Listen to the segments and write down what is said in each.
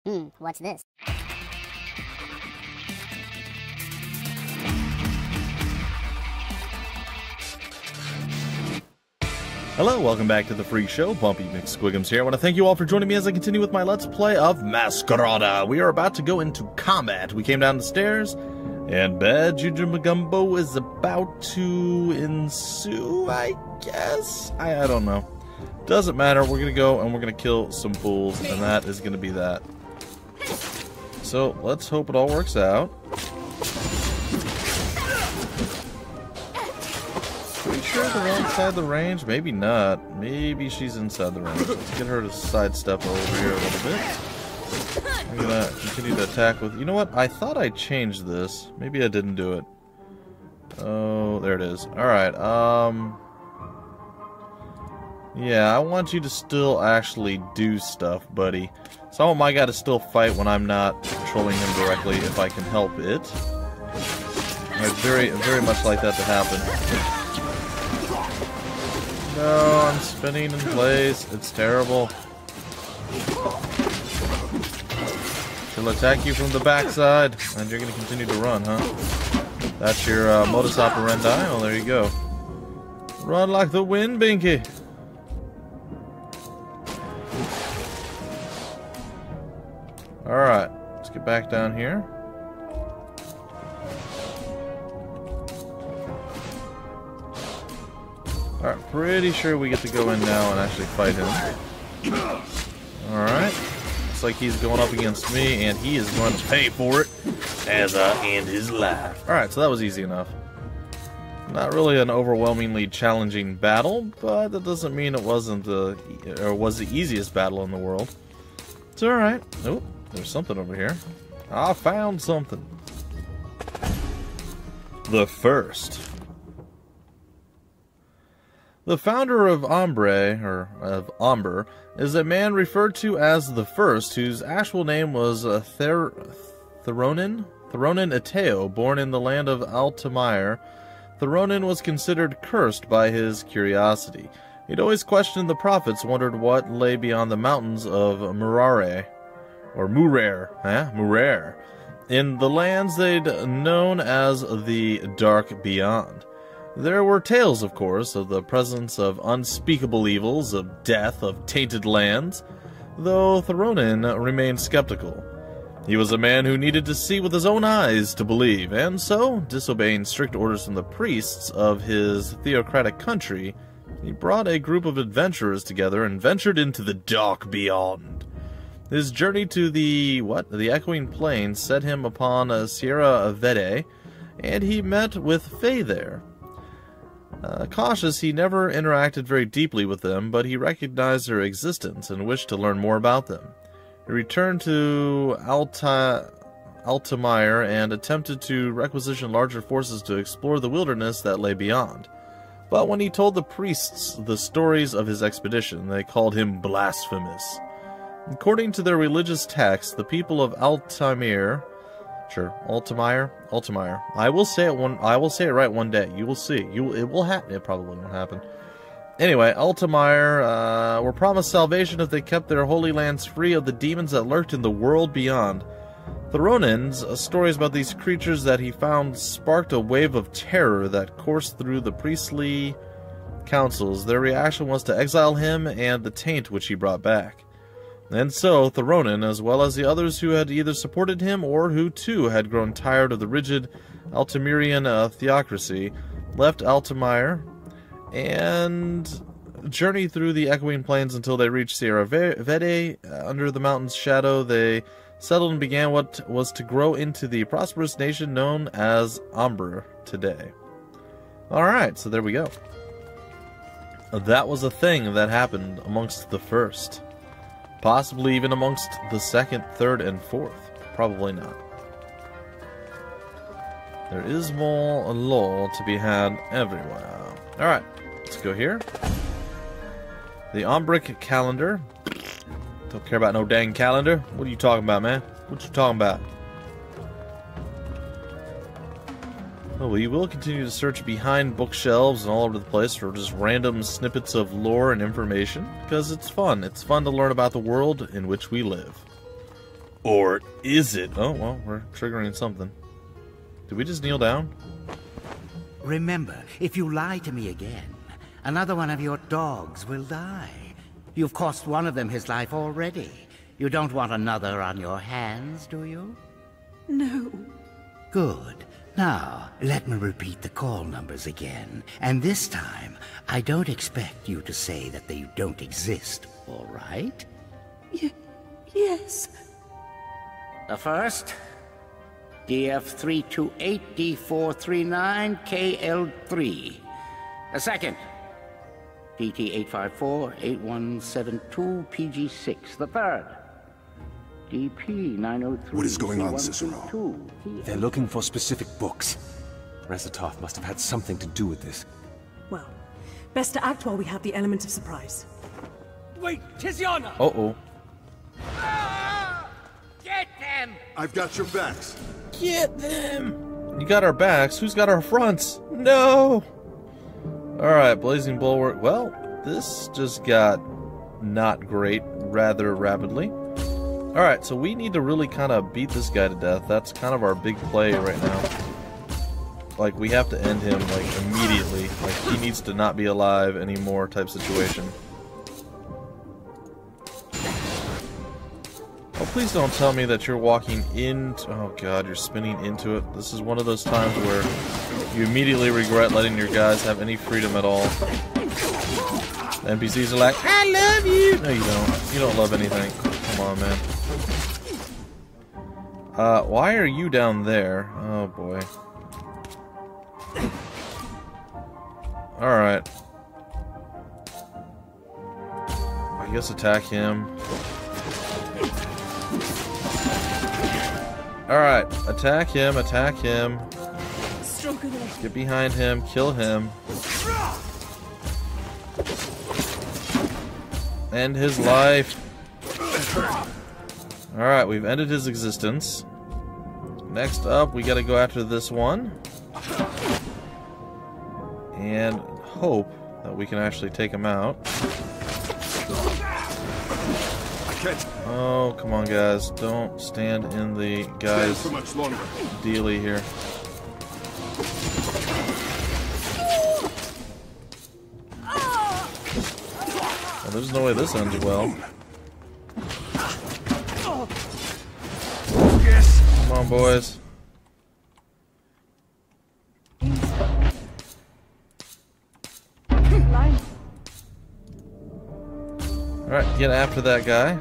What's this? Hello, welcome back to the Freak Show. Bumpy McSquigums here. I want to thank you all for joining me as I continue with my Let's Play of Masquerada. We are about to go into combat. We came down the stairs, and Bad Jujumagumbo is about to ensue, I guess? I don't know. Doesn't matter. We're going to go and we're going to kill some fools, and that is going to be that. So, let's hope it all works out. Pretty sure they're outside the range. Maybe not. Maybe she's inside the range. Let's get her to sidestep over here a little bit. I'm gonna continue to attack with... You know what? I thought I changed this. Maybe I didn't do it. Oh, there it is. Alright, yeah, I want you to still actually do stuff, buddy. So I want my guy to still fight when I'm not controlling him directly, if I can help it. I'd very much like that to happen. No, I'm spinning in place. It's terrible. She'll attack you from the backside, and you're going to continue to run, huh? That's your modus operandi. Oh, there you go. Run like the wind, Binky. Alright, let's get back down here. Alright, pretty sure we get to go in now and actually fight him. Alright. Looks like he's going up against me, and he is going to pay for it as I end his life. Alright, so that was easy enough. Not really an overwhelmingly challenging battle, but that doesn't mean it wasn't was the easiest battle in the world. It's alright. Oh, there's something over here. I found something. The First. The founder of Amber, is a man referred to as the First, whose actual name was Theronin Ateo, born in the land of Altamire. Theronin was considered cursed by his curiosity. He'd always questioned the prophets, wondered what lay beyond the mountains of Murare, or Murer, in the lands they'd known as the Dark Beyond. There were tales, of course, of the presence of unspeakable evils, of death, of tainted lands, though Theronin remained skeptical. He was a man who needed to see with his own eyes to believe, and so, disobeying strict orders from the priests of his theocratic country, he brought a group of adventurers together and ventured into the Dark Beyond. His journey to the Echoing Plains set him upon Sierra Vede, and he met with Fae there. Cautious, he never interacted very deeply with them, but he recognized their existence and wished to learn more about them. He returned to Altamire and attempted to requisition larger forces to explore the wilderness that lay beyond. But when he told the priests the stories of his expedition, they called him blasphemous. According to their religious texts, the people of Altamire. I will say it right one day. You will see. It will happen. It probably won't happen. Anyway, Altamire were promised salvation if they kept their holy lands free of the demons that lurked in the world beyond. Theronin's stories about these creatures that he found sparked a wave of terror that coursed through the priestly councils. Their reaction was to exile him and the taint which he brought back. And so, Theronin, as well as the others who had either supported him or who, too, had grown tired of the rigid Altamirian theocracy, left Altamire and journeyed through the Echoing Plains until they reached Sierra Vede. Under the mountain's shadow, they settled and began what was to grow into the prosperous nation known as Amber today. Alright, so there we go. That was a thing that happened amongst the First. Possibly even amongst the Second, Third, and Fourth. Probably not. There is more lore to be had everywhere. Alright, let's go here. The Ombric calendar. Don't care about no dang calendar. What are you talking about, man? What you talking about? Oh, well, you will continue to search behind bookshelves and all over the place for just random snippets of lore and information, because it's fun. It's fun to learn about the world in which we live. Or is it? Oh, well, we're triggering something. Did we just kneel down? Remember, if you lie to me again, another one of your dogs will die. You've cost one of them his life already. You don't want another on your hands, do you? No. Good. Now, let me repeat the call numbers again. And this time, I don't expect you to say that they don't exist, all right? Yes. The first, DF328D439KL3. The second, DT8548172PG6. The third, DP903. What is going on, Cicero? They're looking for specific books. Resatov must have had something to do with this. Well, best to act while we have the element of surprise. Wait, Tiziana! Uh-oh. Get them! I've got your backs. Get them! You got our backs. Who's got our fronts? No! Alright, Blazing Bulwark. Well, this just got not great rather rapidly. Alright, so we need to really kind of beat this guy to death. That's kind of our big play right now. Like, we have to end him, like, immediately. Like, he needs to not be alive anymore type situation. Oh, please don't tell me that you're walking into... Oh god, you're spinning into it. This is one of those times where you immediately regret letting your guys have any freedom at all. The NPCs are like, I love you! No, you don't. You don't love anything. Come on, man. Why are you down there? Oh, boy. Alright. I guess attack him. Alright, attack him, attack him. Get behind him, kill him. End his life. Alright, we've ended his existence. Next up, we gotta go after this one. And hope that we can actually take him out. Oh, come on, guys. Don't stand in the guy's dealie here. Well, there's no way this ends well. Come on, boys. Alright, get after that guy.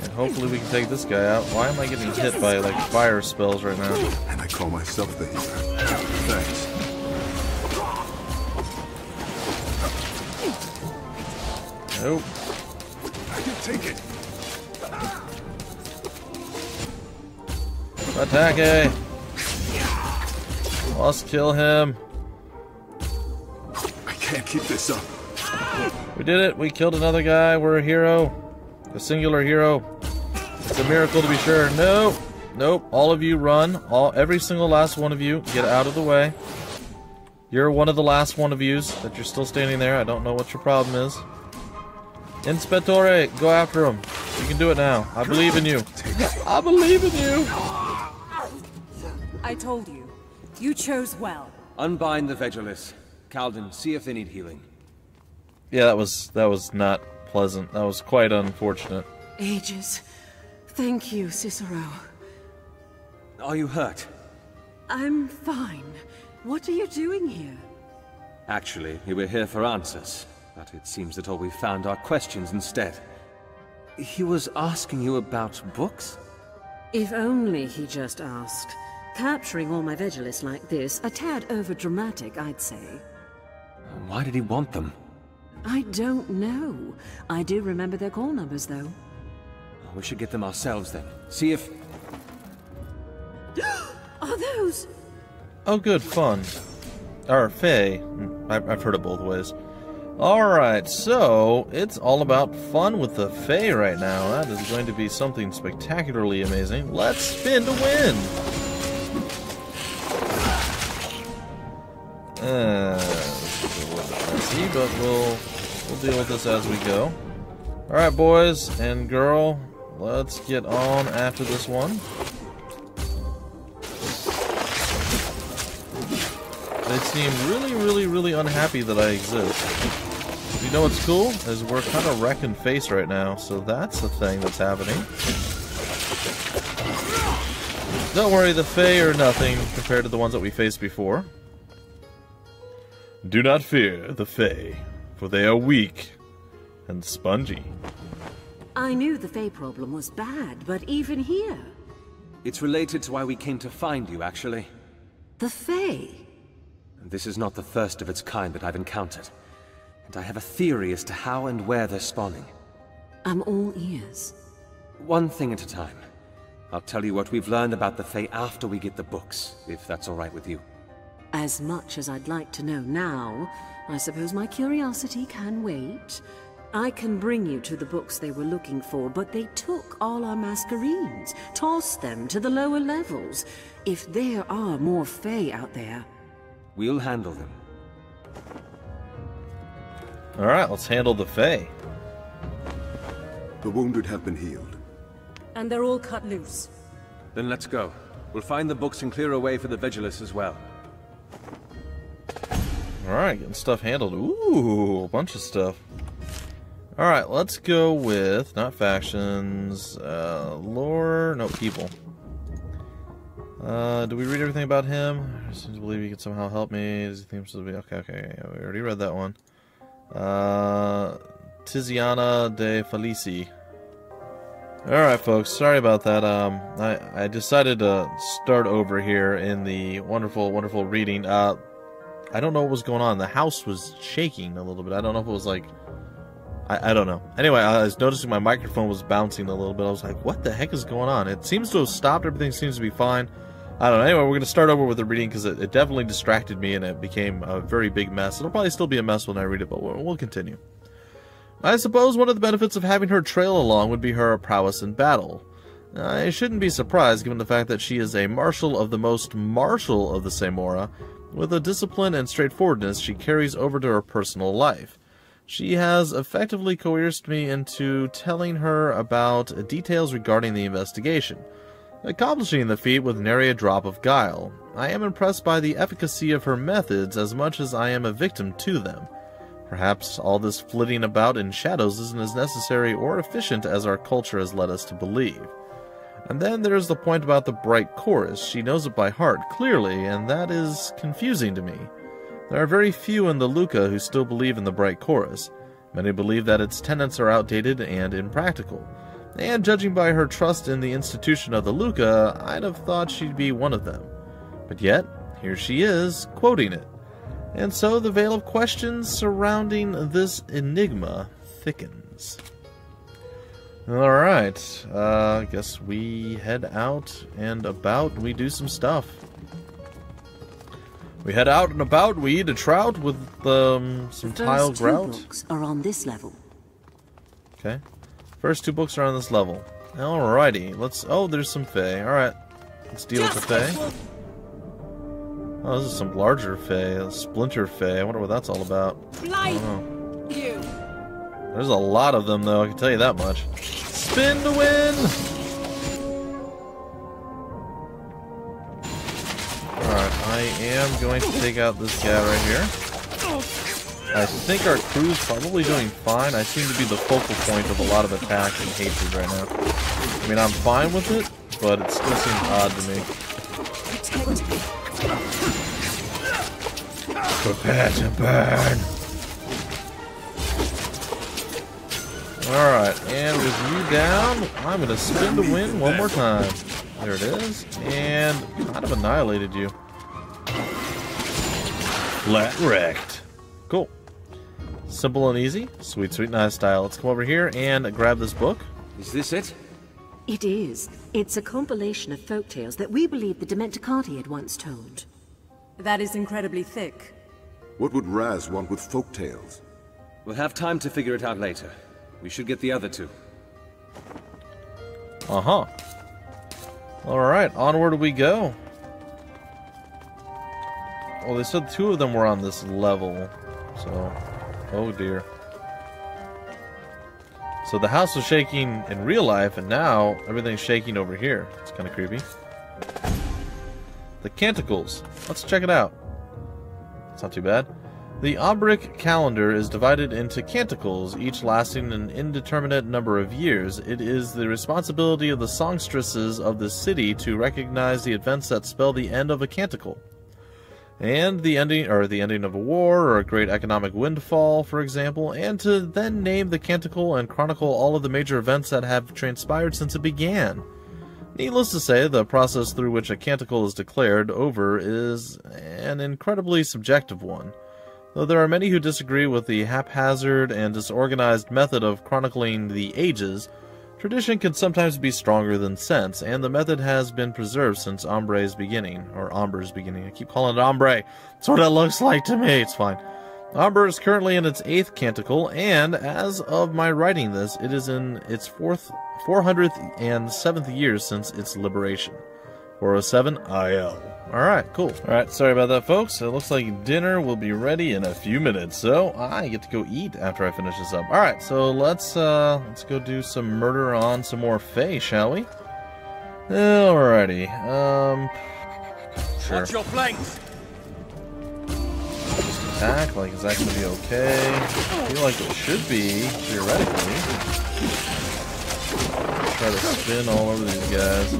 And hopefully we can take this guy out. Why am I getting hit by, like, fire spells right now? And I call myself the healer. Thanks. Nope. I can take it. Attack! Must kill him. I can't keep this up. We did it. We killed another guy. We're a hero. A singular hero. It's a miracle to be sure. Nope. Nope. All of you run. Every single last one of you, get out of the way. You're one of the last one of yous that you're still standing there. I don't know what your problem is. Inspectore, go after him. You can do it now. I believe in you. I believe in you. I told you. You chose well. Unbind the Vegelis. Calden, see if they need healing. Yeah, that was not pleasant. That was quite unfortunate. Ages. Thank you, Cicero. Are you hurt? I'm fine. What are you doing here? Actually, we were here for answers, but it seems that all we found are questions instead. He was asking you about books? If only he just asked. Capturing all my Vegelis like this, a tad over-dramatic, I'd say. Why did he want them? I don't know. I do remember their call numbers, though. We should get them ourselves then. See if... Are those... Oh, good, fun. Or Faye. I've heard it both ways. Alright, so it's all about fun with the Fae right now. That is going to be something spectacularly amazing. Let's spin to win! Messy, but we'll deal with this as we go. Alright, boys and girl, let's get on after this one. They seem really unhappy that I exist. You know what's cool? Is we're kind of wrecking face right now, so that's the thing that's happening. Don't worry, the Fae are nothing compared to the ones that we faced before. Do not fear the Fae, for they are weak and spongy. I knew the Fae problem was bad, but even here... It's related to why we came to find you, actually. The Fae? This is not the first of its kind that I've encountered. And I have a theory as to how and where they're spawning. I'm all ears. One thing at a time. I'll tell you what we've learned about the Fae after we get the books, if that's all right with you. As much as I'd like to know now, I suppose my curiosity can wait. I can bring you to the books they were looking for, but they took all our Masquerades, tossed them to the lower levels. If there are more Fae out there... We'll handle them. Alright, let's handle the Fae. The wounded have been healed. And they're all cut loose. Then let's go. We'll find the books and clear a way for the Vigilus as well. Alright, getting stuff handled. Ooh, a bunch of stuff. Alright, let's go with, not factions, lore, no, people. Do we read everything about him? I seem to believe he could somehow help me. Does he think I'm supposed to be... Okay, yeah, we already read that one. Tiziana de Felici. Alright, folks, sorry about that. I decided to start over here in the wonderful reading. I don't know what was going on. The house was shaking a little bit. I don't know if it was like... I don't know. Anyway, I was noticing my microphone was bouncing a little bit. I was like, what the heck is going on? It seems to have stopped. Everything seems to be fine. I don't know. Anyway, we're going to start over with the reading because it definitely distracted me and it became a very big mess. It'll probably still be a mess when I read it, but we'll continue. I suppose one of the benefits of having her trail along would be her prowess in battle. I shouldn't be surprised given the fact that she is a marshal of the most martial of the Samora, with a discipline and straightforwardness she carries over to her personal life. She has effectively coerced me into telling her about details regarding the investigation, accomplishing the feat with nary a drop of guile. I am impressed by the efficacy of her methods as much as I am a victim to them. Perhaps all this flitting about in shadows isn't as necessary or efficient as our culture has led us to believe. And then there's the point about the bright chorus. She knows it by heart, clearly, and that is confusing to me. There are very few in the Luca who still believe in the bright chorus. Many believe that its tenets are outdated and impractical. And judging by her trust in the institution of the Luca, I'd have thought she'd be one of them. But yet, here she is, quoting it. And so the veil of questions surrounding this enigma thickens. Alright, I guess we head out and about, we do some stuff. We head out and about, we eat a trout with some tile grout. First two books are on this level. Okay. First two books are on this level. Alrighty, let's... Oh, there's some Fae. Alright, let's deal with the Fae. Oh, this is some larger Fae. A splinter Fae. I wonder what that's all about. Blind you. There's a lot of them, though, I can tell you that much. Spin to win! Alright, I am going to take out this guy right here. I think our crew's probably doing fine. I seem to be the focal point of a lot of attack and hatred right now. I mean, I'm fine with it, but it still seems odd to me. Prepare to burn! Alright, and with you down, I'm going to spin to win one more time. There it is, and kind of annihilated you. Flat wrecked. Cool. Simple and easy. Sweet, sweet, nice style. Let's come over here and grab this book. Is this it? It is. It's a compilation of folktales that we believe the Dementicati had once told. That is incredibly thick. What would Raz want with folktales? We'll have time to figure it out later. We should get the other two. Uh-huh. Alright, onward we go. Well, they said two of them were on this level, so... Oh dear. So the house was shaking in real life, and now everything's shaking over here. It's kind of creepy. The canticles. Let's check it out. It's not too bad. The Ombric calendar is divided into canticles, each lasting an indeterminate number of years. It is the responsibility of the songstresses of the city to recognize the events that spell the end of a canticle. And the ending of a war or a great economic windfall, for example, and to then name the canticle and chronicle all of the major events that have transpired since it began. Needless to say, the process through which a canticle is declared over is an incredibly subjective one. Though there are many who disagree with the haphazard and disorganized method of chronicling the ages, tradition can sometimes be stronger than sense, and the method has been preserved since Ombre's beginning, or Omber's beginning. I keep calling it Ombre. That's what it looks like to me. It's fine. Ombre is currently in its 8th canticle, and as of my writing this, it is in its 407th year since its liberation. 407 IL. Alright, cool. Alright, sorry about that, folks. It looks like dinner will be ready in a few minutes, so I get to go eat after I finish this up. Alright, so let's go do some murder on some more Fae, shall we? Alrighty, sure. Watch your flanks! Attack, like, is that gonna be okay? I feel like it should be, theoretically. Try to spin all over these guys. I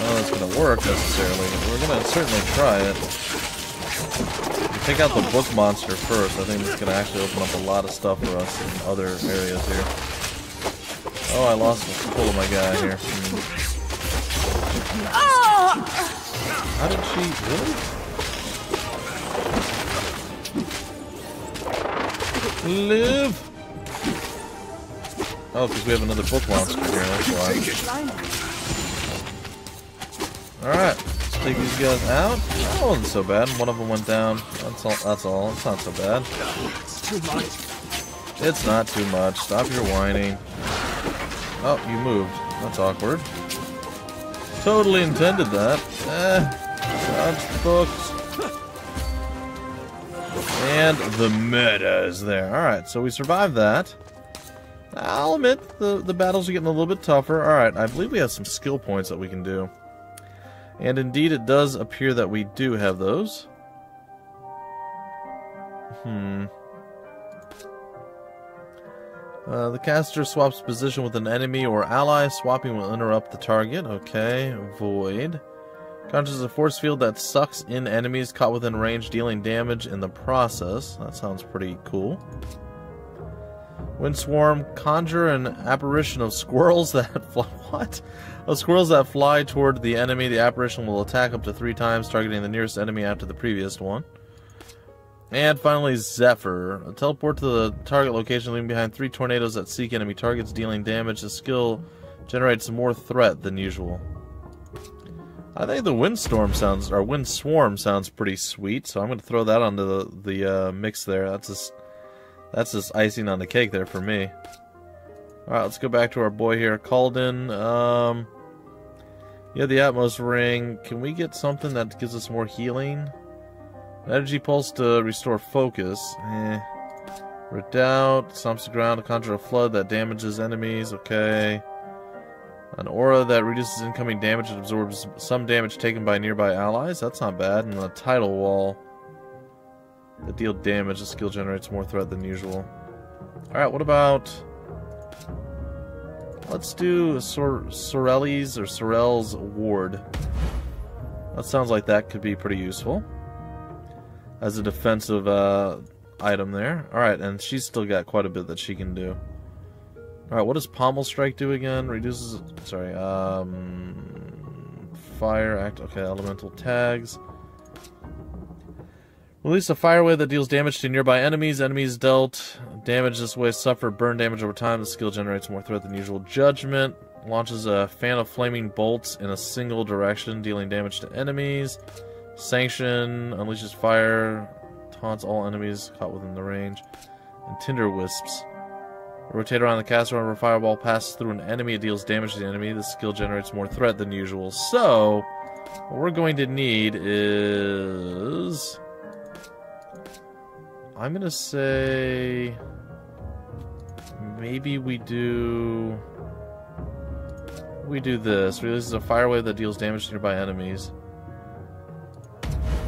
don't know if it's gonna work necessarily, but we're gonna certainly try it. We take out the book monster first. I think it's gonna actually open up a lot of stuff for us in other areas here. Oh, I lost the pull of my guy here. How did she really? Live! Oh, because we have another book monster here, that's why. Alright, let's take these guys out. That wasn't so bad. One of them went down. That's all. It's not so bad. It's too much. It's not too much. Stop your whining. Oh, you moved. That's awkward. Totally intended that. Dodge the books. And the meta is there. Alright, so we survived that. I'll admit, the battles are getting a little bit tougher. Alright, I believe we have some skill points that we can do. And indeed, it does appear that we do have those. The caster swaps position with an enemy or ally. Swapping will interrupt the target. Okay. Void. Conjures a force field that sucks in enemies caught within range, dealing damage in the process. That sounds pretty cool. Windswarm. Conjure an apparition of squirrels that fly. What? Of squirrels that fly toward the enemy. The apparition will attack up to 3 times, targeting the nearest enemy after the previous one. And finally, Zephyr. Teleport to the target location, leaving behind 3 tornadoes that seek enemy targets, dealing damage. The skill generates more threat than usual. I think the Windswarm sounds pretty sweet, so I'm going to throw that onto the mix there. That's just icing on the cake there for me. Alright, let's go back to our boy here, Calden. Yeah, the Atmos Ring. Can we get something that gives us more healing? An energy pulse to restore focus. Redoubt. Stomps the ground to conjure a flood that damages enemies. Okay. An aura that reduces incoming damage and absorbs some damage taken by nearby allies. That's not bad. And a tidal wall that deal damage. The skill generates more threat than usual. Alright, what about... Let's do Sorel's Ward. That sounds like that could be pretty useful as a defensive item there. Alright, and she's still got quite a bit that she can do. Alright, what does Pommel Strike do again? Reduces... Sorry, Fire, act... Okay, elemental tags. Release a fire wave that deals damage to nearby enemies. Enemies dealt damage this way suffer burn damage over time. The skill generates more threat than usual. Judgment. Launches a fan of flaming bolts in a single direction, dealing damage to enemies. Sanction. Unleashes fire. Taunts all enemies caught within the range. And Tinder Wisps. Rotate around the caster whenever a fireball passes through an enemy. It deals damage to the enemy. The skill generates more threat than usual. So, what we're going to need is... I'm going to say... maybe we do this. Releases a fire wave that deals damage to nearby enemies.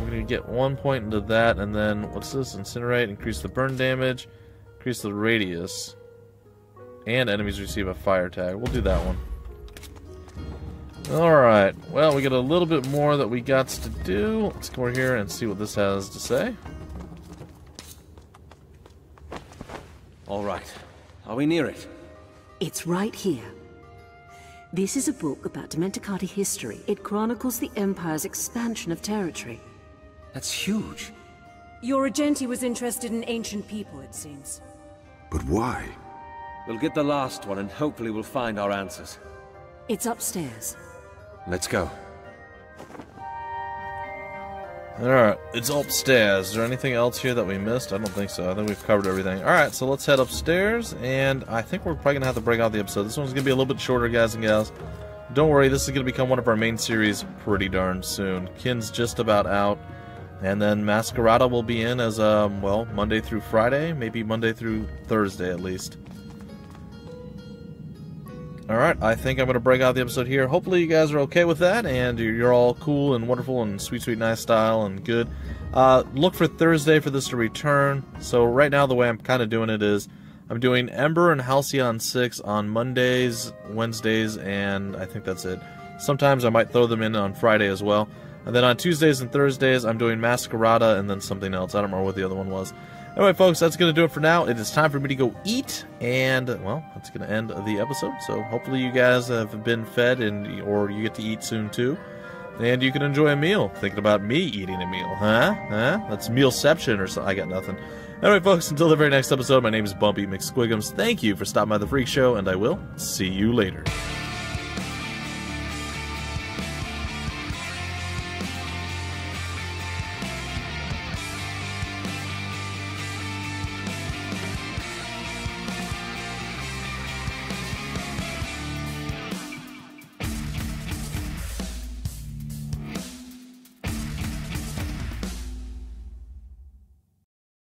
We're going to get 1 point into that, and then, what's this? Incinerate, increase the burn damage, increase the radius, and enemies receive a fire tag. We'll do that one. Alright, well, we got a little bit more that we got to do. Let's go over here and see what this has to say. Alright. Are we near it? It's right here. This is a book about Dementicati history. It chronicles the Empire's expansion of territory. That's huge. Your Regenti was interested in ancient people, it seems. But why? We'll get the last one and hopefully we'll find our answers. It's upstairs. Let's go. Alright, it's upstairs. Is there anything else here that we missed? I don't think so. I think we've covered everything. Alright, so let's head upstairs, and I think we're probably going to have to break out the episode. This one's going to be a little bit shorter, guys and gals. Don't worry, this is going to become one of our main series pretty darn soon. Kin's just about out, and then Masquerada will be in as, well, Monday through Friday, maybe Monday through Thursday at least. Alright, I think I'm going to break out the episode here. Hopefully you guys are okay with that, and you're all cool and wonderful and sweet, sweet, nice style and good. Look for Thursday for this to return. So right now the way I'm kind of doing it is, I'm doing Ember and Halcyon 6 on Mondays, Wednesdays, and I think that's it. Sometimes I might throw them in on Friday as well. And then on Tuesdays and Thursdays, I'm doing Masquerada and then something else. I don't remember what the other one was. Anyway, folks, that's going to do it for now. It is time for me to go eat, and, well, that's going to end the episode. So hopefully you guys have been fed, or you get to eat soon, too. And you can enjoy a meal. Thinking about me eating a meal, huh? That's Mealception or something. I got nothing. Anyway, folks, until the very next episode, my name is Bumpy McSquigums. Thank you for stopping by the Freak Show, and I will see you later.